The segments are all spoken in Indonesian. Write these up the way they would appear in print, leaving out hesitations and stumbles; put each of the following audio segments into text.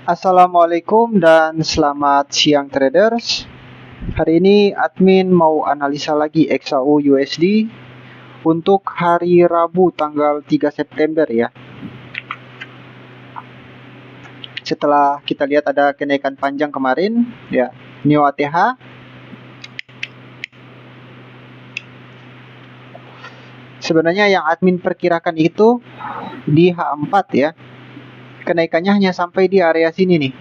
Assalamualaikum dan selamat siang traders. Hari ini admin mau analisa lagi XAU USD untuk hari Rabu tanggal 3 September ya. Setelah kita lihat ada kenaikan panjang kemarin ya, Neo ATH sebenarnya yang admin perkirakan itu di H4 ya. Kenaikannya hanya sampai di area sini nih.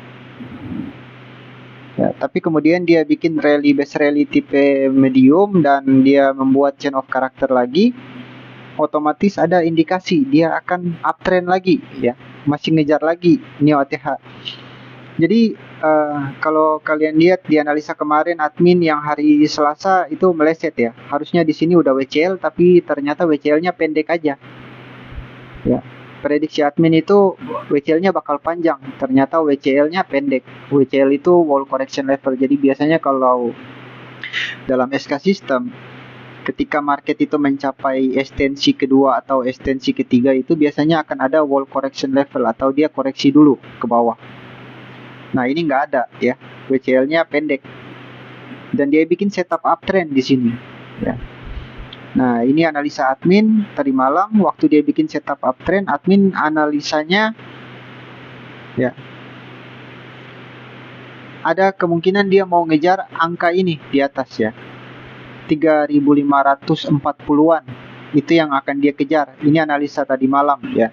Ya, tapi kemudian dia bikin rally base rally tipe medium dan dia membuat chain of character lagi. Otomatis ada indikasi dia akan uptrend lagi ya, masih ngejar lagi Neo ATH. Jadi kalau kalian lihat di analisa kemarin admin yang hari Selasa itu meleset ya, harusnya di sini udah WCL tapi ternyata WCL-nya pendek aja ya. Prediksi admin itu WCL-nya bakal panjang, ternyata WCL-nya pendek. WCL itu wall correction level. Jadi biasanya kalau dalam SK system ketika market itu mencapai ekstensi kedua atau ekstensi ketiga itu biasanya akan ada wall correction level atau dia koreksi dulu ke bawah. Nah ini nggak ada ya, WCL-nya pendek dan dia bikin setup uptrend di sini. Ya. Nah ini analisa admin tadi malam waktu dia bikin setup uptrend, admin analisanya ya ada kemungkinan dia mau ngejar angka ini di atas ya. 3540-an itu yang akan dia kejar. Ini analisa tadi malam ya.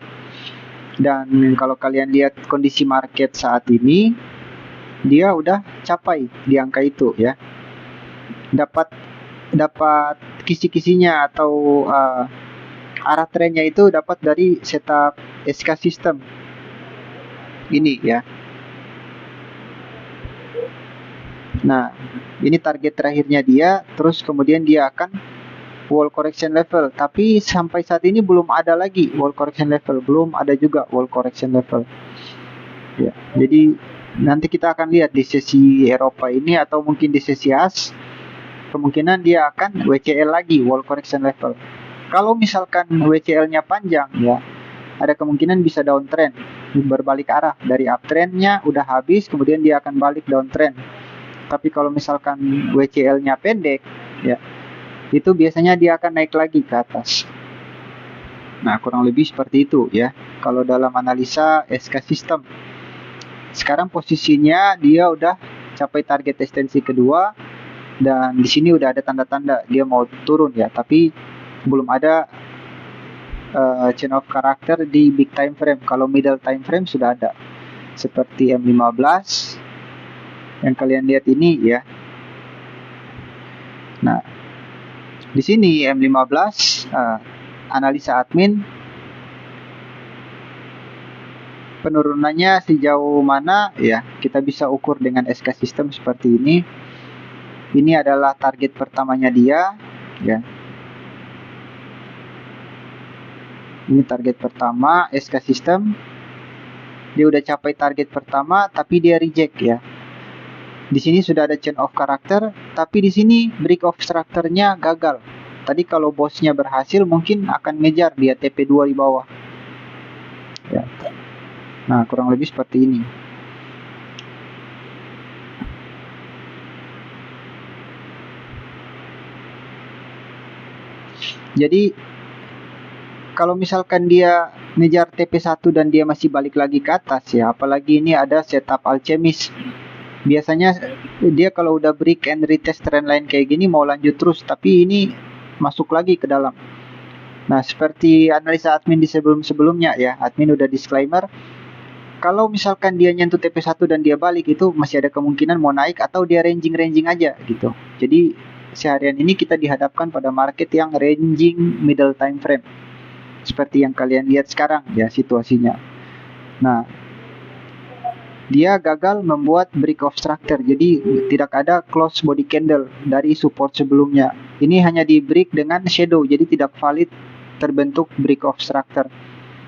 Dan kalau kalian lihat kondisi market saat ini, dia udah capai di angka itu ya. Dapat kisi-kisinya atau arah trennya itu dapat dari setup SK system ini ya. Nah, ini target terakhirnya dia, terus kemudian dia akan wall correction level, tapi sampai saat ini belum ada lagi wall correction level, belum ada juga wall correction level. Ya, jadi nanti kita akan lihat di sesi Eropa ini atau mungkin di sesi AS, kemungkinan dia akan WCL lagi wall correction level. Kalau misalkan WCL-nya panjang ya, ada kemungkinan bisa downtrend, berbalik arah dari uptrendnya udah habis, kemudian dia akan balik downtrend. Tapi kalau misalkan WCL-nya pendek ya, itu biasanya dia akan naik lagi ke atas. Nah, kurang lebih seperti itu ya. Kalau dalam analisa SK system. Sekarang posisinya dia udah capai target ekstensi kedua dan di sini udah ada tanda-tanda dia mau turun ya, tapi belum ada chain of character di big time frame. Kalau middle time frame sudah ada. Seperti M15 yang kalian lihat ini ya. Nah, di sini M15 analisa admin penurunannya sejauh mana ya, kita bisa ukur dengan SK system seperti ini. Ini adalah target pertamanya dia ya. Ini target pertama SK system. Dia udah capai target pertama tapi dia reject ya. Di sini sudah ada chain of character, tapi di sini break of structure-nya gagal. Tadi kalau bosnya berhasil mungkin akan ngejar dia TP2 di bawah. Ya. Nah, kurang lebih seperti ini. Jadi kalau misalkan dia ngejar TP1 dan dia masih balik lagi ke atas ya, apalagi ini ada setup alchemist. Biasanya dia kalau udah break and retest trendline kayak gini mau lanjut terus, tapi ini masuk lagi ke dalam. Nah, seperti analisa admin di sebelum-sebelumnya ya, admin udah disclaimer. Kalau misalkan dia nyentuh TP1 dan dia balik itu masih ada kemungkinan mau naik atau dia ranging aja gitu. Jadi seharian ini kita dihadapkan pada market yang ranging middle time frame. Seperti yang kalian lihat sekarang ya situasinya. Nah, dia gagal membuat break of structure. Jadi tidak ada close body candle dari support sebelumnya. Ini hanya di break dengan shadow. Jadi tidak valid terbentuk break of structure.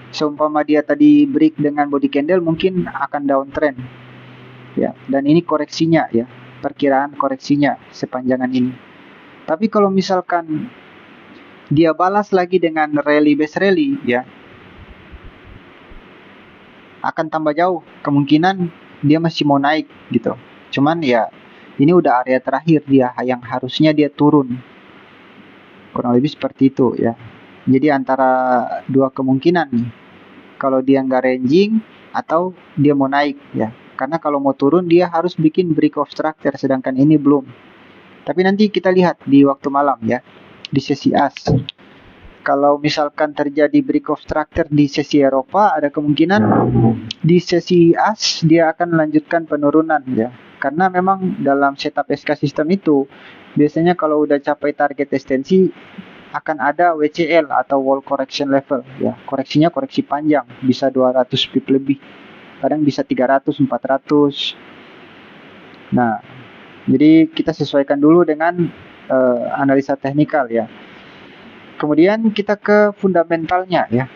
Seumpama dia tadi break dengan body candle mungkin akan downtrend ya, dan ini koreksinya ya, perkiraan koreksinya sepanjangan ini. Tapi kalau misalkan dia balas lagi dengan rally base rally ya, akan tambah jauh kemungkinan dia masih mau naik gitu. Cuman ya ini udah area terakhir dia yang harusnya dia turun. Kurang lebih seperti itu ya. Jadi antara dua kemungkinan nih. Kalau dia nggak ranging atau dia mau naik ya. Karena kalau mau turun dia harus bikin break of structure, sedangkan ini belum. Tapi nanti kita lihat di waktu malam ya, di sesi as. Kalau misalkan terjadi break of structure di sesi Eropa, ada kemungkinan di sesi as dia akan melanjutkan penurunan ya. Karena memang dalam setup SK system itu biasanya kalau udah capai target ekstensi akan ada WCL atau wall correction level ya. Koreksinya koreksi panjang, bisa 200 pip lebih. Kadang bisa 300, 400. Nah, jadi kita sesuaikan dulu dengan analisa teknikal ya. Kemudian kita ke fundamentalnya ya.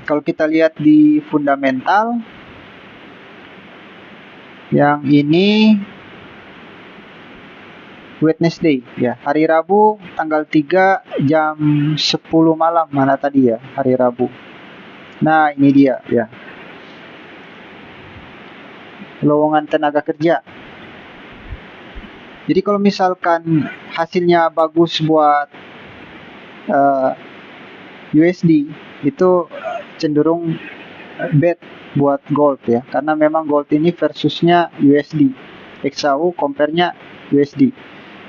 Kalau kita lihat di fundamental, yang ini Wednesday ya, hari Rabu tanggal 3 jam 10 malam, mana tadi ya, hari Rabu. Nah, ini dia ya. Lowongan tenaga kerja. Jadi kalau misalkan hasilnya bagus buat USD, itu cenderung bet buat gold ya, karena memang gold ini versusnya USD, XAU compare-nya USD.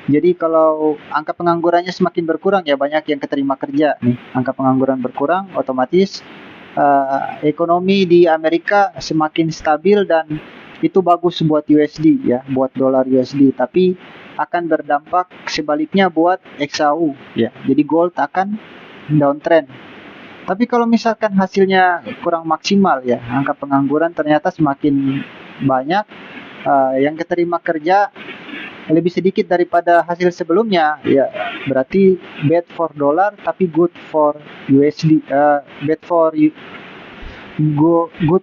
Jadi kalau angka penganggurannya semakin berkurang ya, banyak yang keterima kerja nih. Angka pengangguran berkurang, otomatis ekonomi di Amerika semakin stabil dan itu bagus buat USD ya, buat dolar USD. Tapi akan berdampak sebaliknya buat XAU ya. Jadi gold akan downtrend. Tapi kalau misalkan hasilnya kurang maksimal ya, angka pengangguran ternyata semakin banyak, yang keterima kerja lebih sedikit daripada hasil sebelumnya ya, berarti bad for dollar tapi good for USD, good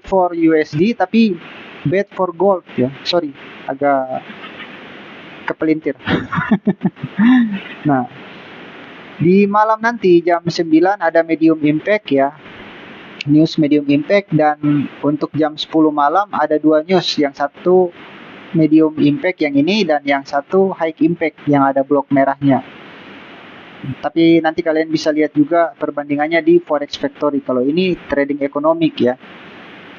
for USD tapi bad for gold ya. Sorry, agak kepelintir. Nah, di malam nanti jam 9 ada medium impact ya, news medium impact, dan untuk jam 10 malam ada dua news, yang satu medium impact yang ini dan yang satu high impact yang ada blok merahnya. Tapi nanti kalian bisa lihat juga perbandingannya di Forex Factory. Kalau ini trading ekonomik ya.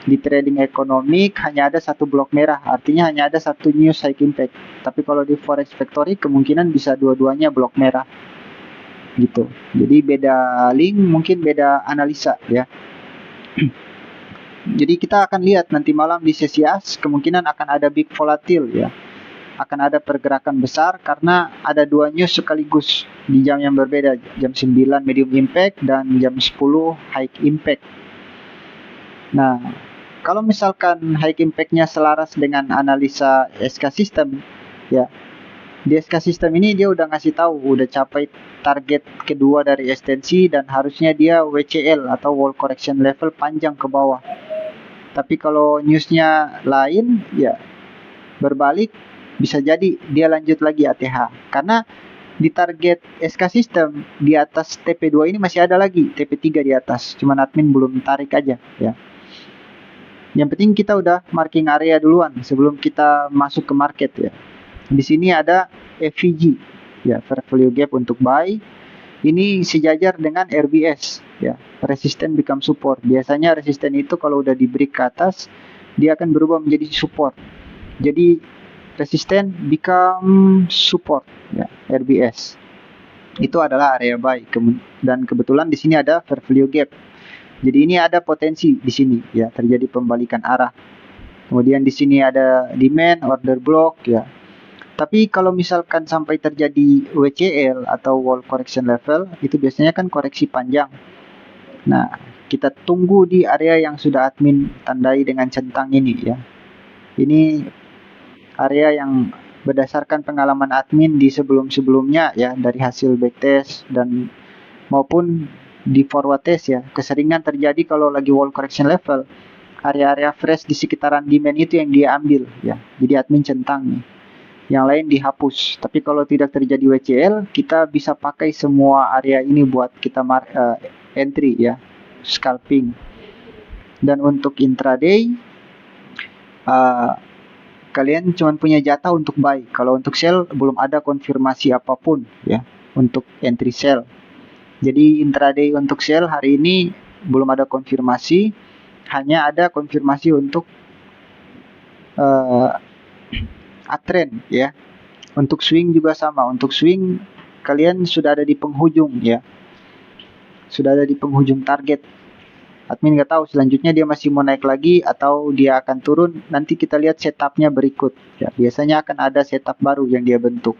Di trading ekonomik hanya ada satu blok merah, artinya hanya ada satu news high impact. Tapi kalau di Forex Factory kemungkinan bisa dua-duanya blok merah. Gitu. Jadi beda link, mungkin beda analisa ya. Jadi kita akan lihat nanti malam di sesi as, kemungkinan akan ada big volatile ya. Akan ada pergerakan besar karena ada dua news sekaligus di jam yang berbeda. Jam 9 medium impact dan jam 10 high impact. Nah, kalau misalkan high impact-nya selaras dengan analisa SK system ya. Di SK system ini dia udah ngasih tahu udah capai target kedua dari ekstensi dan harusnya dia WCL atau wall correction level panjang ke bawah. Tapi kalau newsnya lain ya berbalik, bisa jadi dia lanjut lagi ATH. Karena di target SK system di atas TP2 ini masih ada lagi TP3 di atas, cuman admin belum tarik aja ya. Yang penting kita udah marking area duluan sebelum kita masuk ke market ya. Di sini ada FVG ya, fair value gap untuk buy. Ini sejajar dengan RBS ya, resisten become support. Biasanya resisten itu kalau udah di break ke atas, dia akan berubah menjadi support. Jadi resisten become support ya, RBS. Itu adalah area buy, dan kebetulan di sini ada fair value gap. Jadi ini ada potensi di sini ya, terjadi pembalikan arah. Kemudian di sini ada demand, order block ya. Tapi kalau misalkan sampai terjadi WCL atau wall correction level, itu biasanya kan koreksi panjang. Nah, kita tunggu di area yang sudah admin tandai dengan centang ini ya. Ini area yang berdasarkan pengalaman admin di sebelum-sebelumnya ya, dari hasil backtest dan maupun di forward test ya. Keseringan terjadi kalau lagi wall correction level, area-area fresh di sekitaran demand itu yang dia ambil ya. Jadi admin centang nih. Yang lain dihapus. Tapi kalau tidak terjadi WCL, kita bisa pakai semua area ini buat kita entry ya, scalping. Dan untuk intraday, kalian cuma punya jatah untuk buy. Kalau untuk sell belum ada konfirmasi apapun ya untuk entry sell. Jadi intraday untuk sell hari ini belum ada konfirmasi, hanya ada konfirmasi untuk uptrend ya. Untuk swing juga sama. Untuk swing kalian sudah ada di penghujung ya. Sudah ada di penghujung target. Admin nggak tahu selanjutnya dia masih mau naik lagi atau dia akan turun. Nanti kita lihat setupnya berikut. Ya, biasanya akan ada setup baru yang dia bentuk.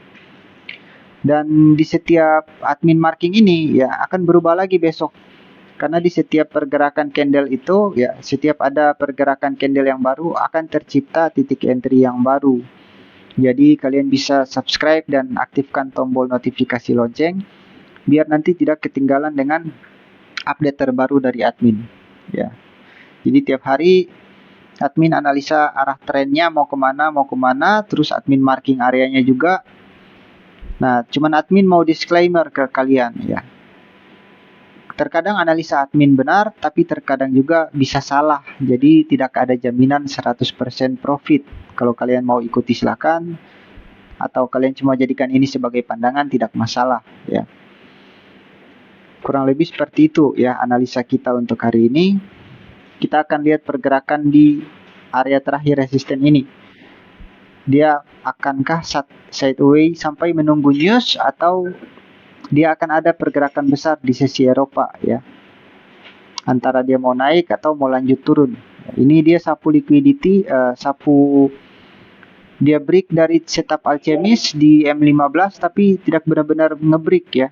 Dan di setiap admin marking ini ya akan berubah lagi besok. Karena di setiap pergerakan candle itu ya setiap ada pergerakan candle yang baru akan tercipta titik entry yang baru. Jadi kalian bisa subscribe dan aktifkan tombol notifikasi lonceng biar nanti tidak ketinggalan dengan update terbaru dari admin. Ya, jadi tiap hari admin analisa arah trennya mau kemana, terus admin marking areanya juga. Nah, cuman admin mau disclaimer ke kalian ya. Terkadang analisa admin benar, tapi terkadang juga bisa salah. Jadi tidak ada jaminan 100% profit. Kalau kalian mau ikuti silakan, atau kalian cuma jadikan ini sebagai pandangan tidak masalah ya. Kurang lebih seperti itu ya analisa kita untuk hari ini. Kita akan lihat pergerakan di area terakhir resisten ini. Dia akankah sideways sampai menunggu news atau dia akan ada pergerakan besar di sesi Eropa ya. Antara dia mau naik atau mau lanjut turun. Ini dia sapu liquidity, dia break dari setup alchemist di M15 tapi tidak benar-benar ngebreak ya.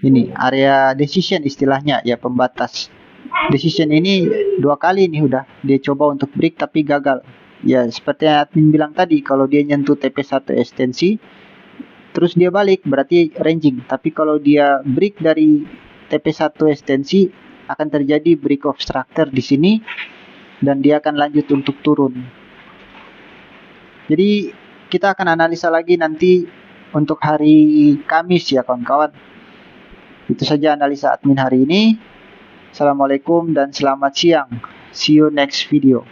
Ini area decision istilahnya ya, pembatas. Decision ini 2 kali nih udah dia coba untuk break tapi gagal. Ya seperti yang admin bilang tadi, kalau dia nyentuh TP1 ekstensi terus dia balik berarti ranging. Tapi kalau dia break dari TP1 ekstensi akan terjadi break of structure di sini dan dia akan lanjut untuk turun. Jadi kita akan analisa lagi nanti untuk hari Kamis ya kawan-kawan. Itu saja analisa admin hari ini. Assalamualaikum dan selamat siang. See you next video.